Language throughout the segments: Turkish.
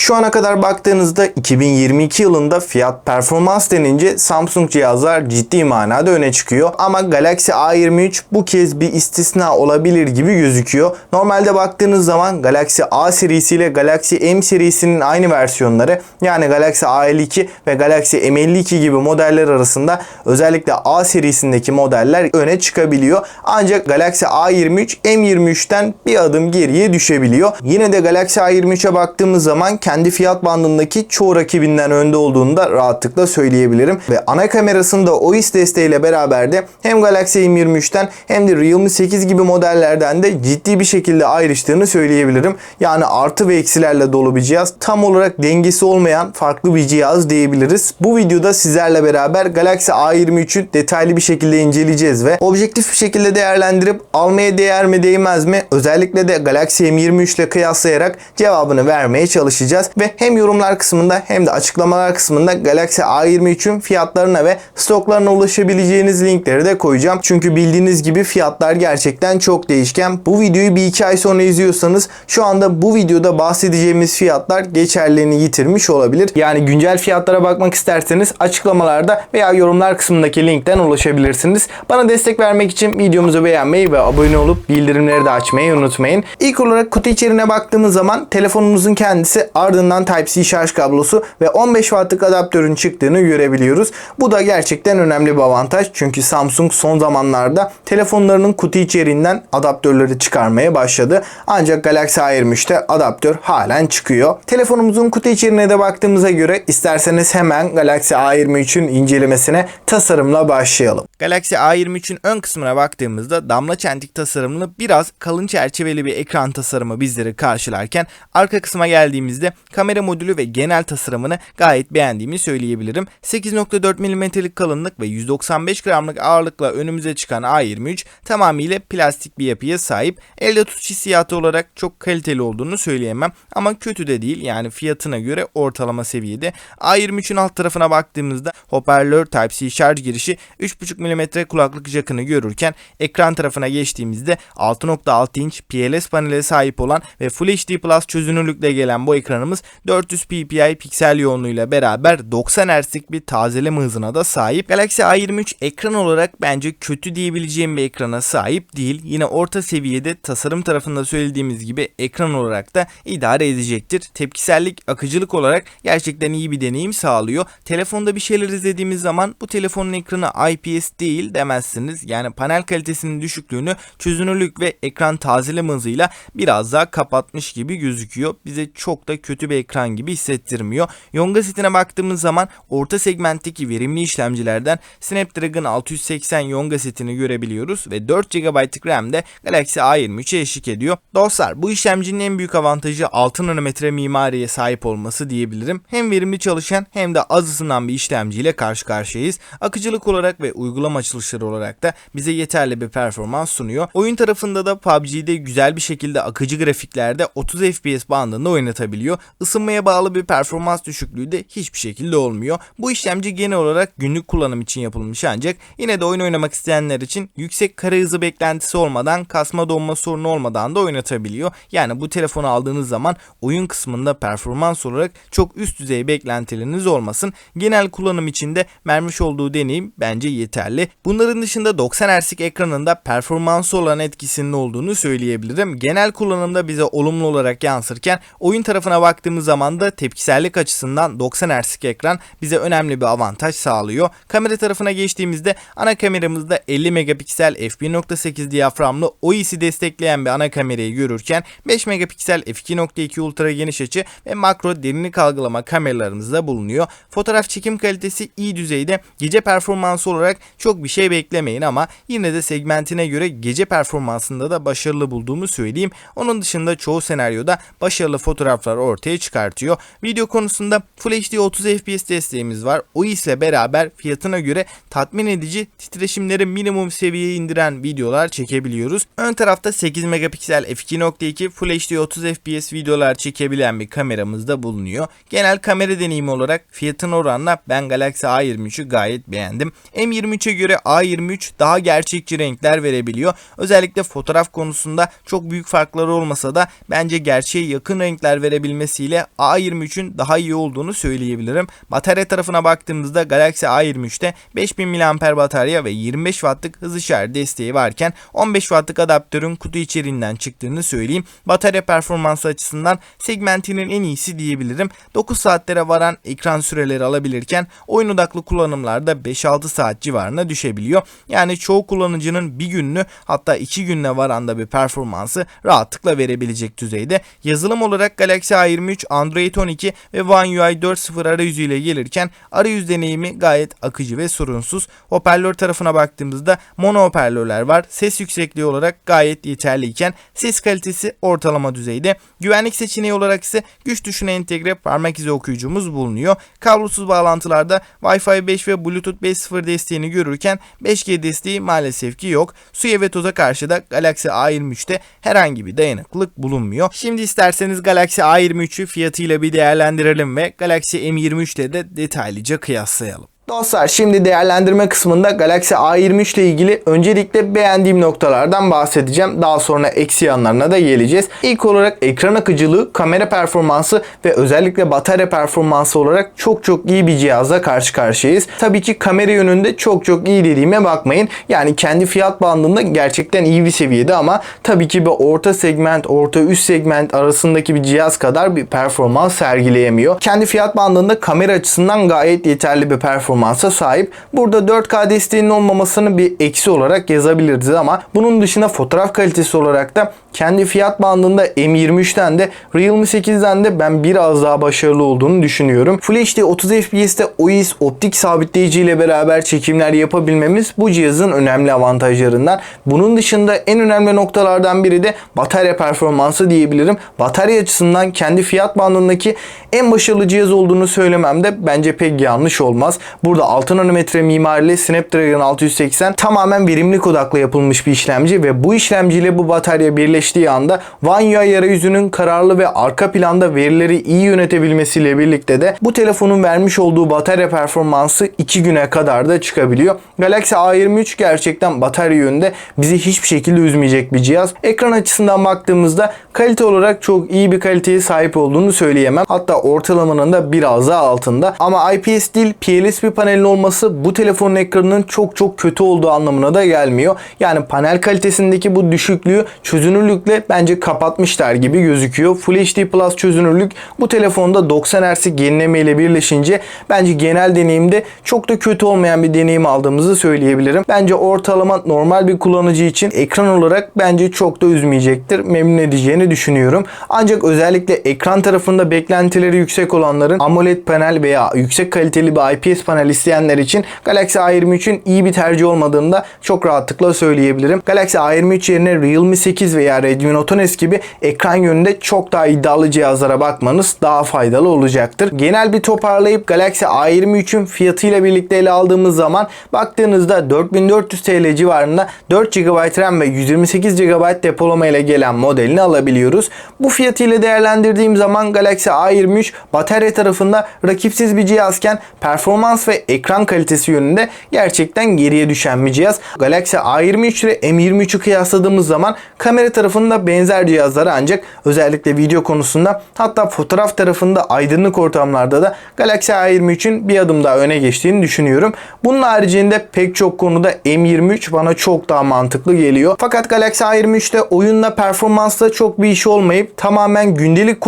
Şu ana kadar baktığınızda 2022 yılında fiyat performans denince Samsung cihazlar ciddi manada öne çıkıyor. Ama Galaxy A23 bu kez bir istisna olabilir gibi gözüküyor. Normalde baktığınız zaman Galaxy A serisi ile Galaxy M serisinin aynı versiyonları, yani Galaxy A52 ve Galaxy M52 gibi modeller arasında özellikle A serisindeki modeller öne çıkabiliyor. Ancak Galaxy A23 M23'ten bir adım geriye düşebiliyor. Yine de Galaxy A23'e baktığımız zaman kendi fiyat bandındaki çoğu rakibinden önde olduğunu da rahatlıkla söyleyebilirim. Ve ana kamerasında OIS desteğiyle beraber de hem Galaxy M23'ten hem de Realme 8 gibi modellerden de ciddi bir şekilde ayrıştığını söyleyebilirim. Yani artı ve eksilerle dolu bir cihaz. Tam olarak dengesi olmayan farklı bir cihaz diyebiliriz. Bu videoda sizlerle beraber Galaxy A23'ü detaylı bir şekilde inceleyeceğiz ve objektif bir şekilde değerlendirip almaya değer mi değmez mi, özellikle de Galaxy M23 ile kıyaslayarak cevabını vermeye çalışacağız. Ve hem yorumlar kısmında hem de açıklamalar kısmında Galaxy A23'ün fiyatlarına ve stoklarına ulaşabileceğiniz linkleri de koyacağım. Çünkü bildiğiniz gibi fiyatlar gerçekten çok değişken. Bu videoyu bir iki ay sonra izliyorsanız şu anda bu videoda bahsedeceğimiz fiyatlar geçerliliğini yitirmiş olabilir. Yani güncel fiyatlara bakmak isterseniz açıklamalarda veya yorumlar kısmındaki linkten ulaşabilirsiniz. Bana destek vermek için videomuzu beğenmeyi ve abone olup bildirimleri de açmayı unutmayın. İlk olarak kutu içeriğine baktığımız zaman telefonumuzun kendisi, ardından Type-C şarj kablosu ve 15 wattlık adaptörün çıktığını görebiliyoruz. Bu da gerçekten önemli bir avantaj. Çünkü Samsung son zamanlarda telefonlarının kutu içeriğinden adaptörleri çıkarmaya başladı. Ancak Galaxy A23'te adaptör halen çıkıyor. Telefonumuzun kutu içeriğine de baktığımıza göre isterseniz hemen Galaxy A23'ün incelemesine tasarımla başlayalım. Galaxy A23'ün ön kısmına baktığımızda damla çentik tasarımlı biraz kalın çerçeveli bir ekran tasarımı bizleri karşılarken, arka kısma geldiğimizde kamera modülü ve genel tasarımını gayet beğendiğimi söyleyebilirim. 8.4 mm'lik kalınlık ve 195 gramlık ağırlıkla önümüze çıkan A23 tamamıyla plastik bir yapıya sahip. Elde tutuş hissiyatı olarak çok kaliteli olduğunu söyleyemem ama kötü de değil, yani fiyatına göre ortalama seviyede. A23'ün alt tarafına baktığımızda hoparlör, Type-C şarj girişi, 3.5 mm kulaklık jackını görürken ekran tarafına geçtiğimizde 6.6 inç PLS panele sahip olan ve Full HD Plus çözünürlükle gelen bu ekranımız 400 ppi piksel yoğunluğuyla beraber 90 Hz'lik bir tazeleme hızına da sahip. Galaxy A23 ekran olarak bence kötü diyebileceğim bir ekrana sahip değil. Yine orta seviyede, tasarım tarafında söylediğimiz gibi ekran olarak da idare edecektir. Tepkisellik, akıcılık olarak gerçekten iyi bir deneyim sağlıyor. Telefonda bir şeyler izlediğimiz zaman bu telefonun ekranı IPS değil demezsiniz. Yani panel kalitesinin düşüklüğünü çözünürlük ve ekran tazeleme hızıyla biraz daha kapatmış gibi gözüküyor. Bize çok da kötü bir ekran gibi hissettirmiyor. Yonga setine baktığımız zaman orta segmentteki verimli işlemcilerden Snapdragon 680 Yonga setini görebiliyoruz ve 4 GB'lık RAM de Galaxy A23'e eşlik ediyor. Dostlar, bu işlemcinin en büyük avantajı 6 nanometre mimariye sahip olması diyebilirim. Hem verimli çalışan hem de az ısınan bir işlemciyle karşı karşıyayız. Akıcılık olarak ve uygulama açılışları olarak da bize yeterli bir performans sunuyor. Oyun tarafında da PUBG'de güzel bir şekilde akıcı grafiklerde 30 FPS bandında oynatabiliyor. Isınmaya bağlı bir performans düşüklüğü de hiçbir şekilde olmuyor. Bu işlemci genel olarak günlük kullanım için yapılmış, ancak yine de oyun oynamak isteyenler için yüksek kare hızı beklentisi olmadan, kasma donma sorunu olmadan da oynatabiliyor. Yani bu telefonu aldığınız zaman oyun kısmında performans olarak çok üst düzey beklentileriniz olmasın. Genel kullanım için de vermiş olduğu deneyim bence yeterli. Bunların dışında 90 Hz'lik ekranında performansı olan etkisinin olduğunu söyleyebilirim. Genel kullanımda bize olumlu olarak yansırken, oyun tarafına baktığımız zaman da tepkisellik açısından 90 Hz'lik ekran bize önemli bir avantaj sağlıyor. Kamera tarafına geçtiğimizde ana kameramızda 50 megapiksel f1.8 diyaframlı OIS'i destekleyen bir ana kamerayı görürken 5 megapiksel f2.2 ultra geniş açı ve makro derinlik algılama kameralarımız da bulunuyor. Fotoğraf çekim kalitesi iyi düzeyde. Gece performansı olarak çok bir şey beklemeyin ama yine de segmentine göre gece performansında da başarılı bulduğumu söyleyeyim. Onun dışında çoğu senaryoda başarılı fotoğraflar ortaya çıkartıyor. Video konusunda Full HD 30 FPS desteğimiz var. OIS ile beraber fiyatına göre tatmin edici, titreşimleri minimum seviyeye indiren videolar çekebiliyoruz. Ön tarafta 8 megapiksel f2.2 Full HD 30 FPS videolar çekebilen bir kameramız da bulunuyor. Genel kamera deneyimi olarak fiyatın oranla ben Galaxy A23'ü gayet beğendim. M23'e göre A23 daha gerçekçi renkler verebiliyor. Özellikle fotoğraf konusunda çok büyük farkları olmasa da bence gerçeğe yakın renkler verebilmesi ile A23'ün daha iyi olduğunu söyleyebilirim. Batarya tarafına baktığımızda Galaxy A23'te 5000 mAh batarya ve 25 Watt'lık hızlı şarj desteği varken 15 Watt'lık adaptörün kutu içeriğinden çıktığını söyleyeyim. Batarya performansı açısından segmentinin en iyisi diyebilirim. 9 saatlere varan ekran süreleri alabilirken oyun odaklı kullanımlarda 5-6 saat civarına düşebiliyor. Yani çoğu kullanıcının bir gününü hatta 2 gününe varan da bir performansı rahatlıkla verebilecek düzeyde. Yazılım olarak Galaxy A23 Android 12 ve One UI 4.0 arayüzüyle gelirken arayüz deneyimi gayet akıcı ve sorunsuz. Hoparlör tarafına baktığımızda mono hoparlörler var. Ses yüksekliği olarak gayet yeterliyken ses kalitesi ortalama düzeyde. Güvenlik seçeneği olarak ise güç tuşuna entegre parmak izi okuyucumuz bulunuyor. Kablosuz bağlantılarda Wi-Fi 5 ve Bluetooth 5.0 desteğini görürken 5G desteği maalesef ki yok. Suya ve toza karşı da Galaxy A23'te herhangi bir dayanıklılık bulunmuyor. Şimdi isterseniz Galaxy A23'ü fiyatıyla bir değerlendirelim ve Galaxy M23 ile de detaylıca kıyaslayalım. Dostlar, şimdi değerlendirme kısmında Galaxy A23 ile ilgili öncelikle beğendiğim noktalardan bahsedeceğim. Daha sonra eksi yanlarına da geleceğiz. İlk olarak ekran akıcılığı, kamera performansı ve özellikle batarya performansı olarak çok iyi bir cihazla karşı karşıyayız. Tabii ki kamera yönünde çok iyi dediğime bakmayın. Yani kendi fiyat bandında gerçekten iyi bir seviyede ama tabii ki bir orta segment, orta üst segment arasındaki bir cihaz kadar bir performans sergileyemiyor. Kendi fiyat bandında kamera açısından gayet yeterli bir performansa sahip. Burada 4K desteğinin olmamasını bir eksi olarak yazabiliriz ama bunun dışında fotoğraf kalitesi olarak da kendi fiyat bandında M23'ten de Realme 8'den de ben biraz daha başarılı olduğunu düşünüyorum. Full HD 30 FPS'te OIS optik sabitleyici ile beraber çekimler yapabilmemiz bu cihazın önemli avantajlarından. Bunun dışında en önemli noktalardan biri de batarya performansı diyebilirim. Batarya açısından kendi fiyat bandındaki en başarılı cihaz olduğunu söylemem de bence pek yanlış olmaz. Burada 6 nanometre mimarili Snapdragon 680 tamamen verimlilik odaklı yapılmış bir işlemci ve bu işlemciyle bu batarya birleştiği anda One UI arayüzünün kararlı ve arka planda verileri iyi yönetebilmesiyle birlikte de bu telefonun vermiş olduğu batarya performansı 2 güne kadar da çıkabiliyor. Galaxy A23 gerçekten batarya yönünde bizi hiçbir şekilde üzmeyecek bir cihaz. Ekran açısından baktığımızda kalite olarak çok iyi bir kaliteye sahip olduğunu söyleyemem. Hatta ortalamanın da biraz daha altında. Ama IPS değil PLS bir panelin olması bu telefonun ekranının çok kötü olduğu anlamına da gelmiyor. Yani panel kalitesindeki bu düşüklüğü çözünürlükle bence kapatmışlar gibi gözüküyor. Full HD Plus çözünürlük bu telefonda 90 Hz'lik yenileme ile birleşince bence genel deneyimde çok da kötü olmayan bir deneyim aldığımızı söyleyebilirim. Bence ortalama normal bir kullanıcı için ekran olarak bence çok da üzmeyecektir. Memnun edeceğini düşünüyorum. Ancak özellikle ekran tarafında beklentileri yüksek olanların AMOLED panel veya yüksek kaliteli bir IPS panel isteyenler için Galaxy A23'ün iyi bir tercih olmadığını da çok rahatlıkla söyleyebilirim. Galaxy A23 yerine Realme 8 veya Redmi Note S gibi ekran yönünde çok daha iddialı cihazlara bakmanız daha faydalı olacaktır. Genel bir toparlayıp Galaxy A23'ün fiyatıyla birlikte ele aldığımız zaman baktığınızda 4400 TL civarında 4 GB RAM ve 128 GB depolama ile gelen modelini alabiliyoruz. Bu fiyatıyla değerlendirdiğim zaman Galaxy A23 batarya tarafında rakipsiz bir cihazken performans ve ekran kalitesi yönünde gerçekten geriye düşen bir cihaz. Galaxy A23 ile M23'ü kıyasladığımız zaman kamera tarafında benzer cihazlara ancak özellikle video konusunda hatta fotoğraf tarafında aydınlık ortamlarda da Galaxy A23'ün bir adım daha öne geçtiğini düşünüyorum. Bunun haricinde pek çok konuda M23 bana çok daha mantıklı geliyor. Fakat Galaxy A23'te oyunla performansla çok bir iş olmayıp tamamen gündelik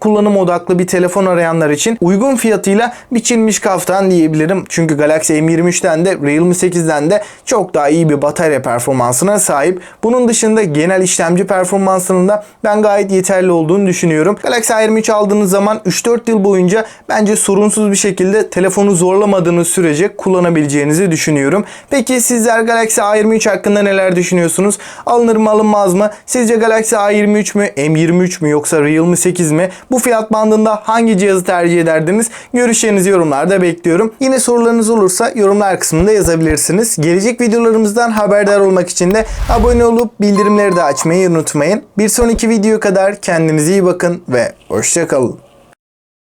kullanım odaklı bir telefon arayanlar için uygun fiyatıyla biçilmiş kaftan diyebilirim. Çünkü Galaxy M23'ten de Realme 8'den de çok daha iyi bir batarya performansına sahip. Bunun dışında genel işlemci performansının da ben gayet yeterli olduğunu düşünüyorum. Galaxy A23 aldığınız zaman 3-4 yıl boyunca bence sorunsuz bir şekilde telefonu zorlamadığınız sürece kullanabileceğinizi düşünüyorum. Peki sizler Galaxy A23 hakkında neler düşünüyorsunuz? Alınır mı alınmaz mı? Sizce Galaxy A23 mü, M23 mü yoksa Realme 8 mi? Bu fiyat bandında hangi cihazı tercih ederdiniz? Görüşlerinizi yorumlarda bekliyorum. Yine sorularınız olursa yorumlar kısmında yazabilirsiniz. Gelecek videolarımızdan haberdar olmak için de abone olup bildirimleri de açmayı unutmayın. Bir sonraki video kadar kendinize iyi bakın ve hoşça kalın.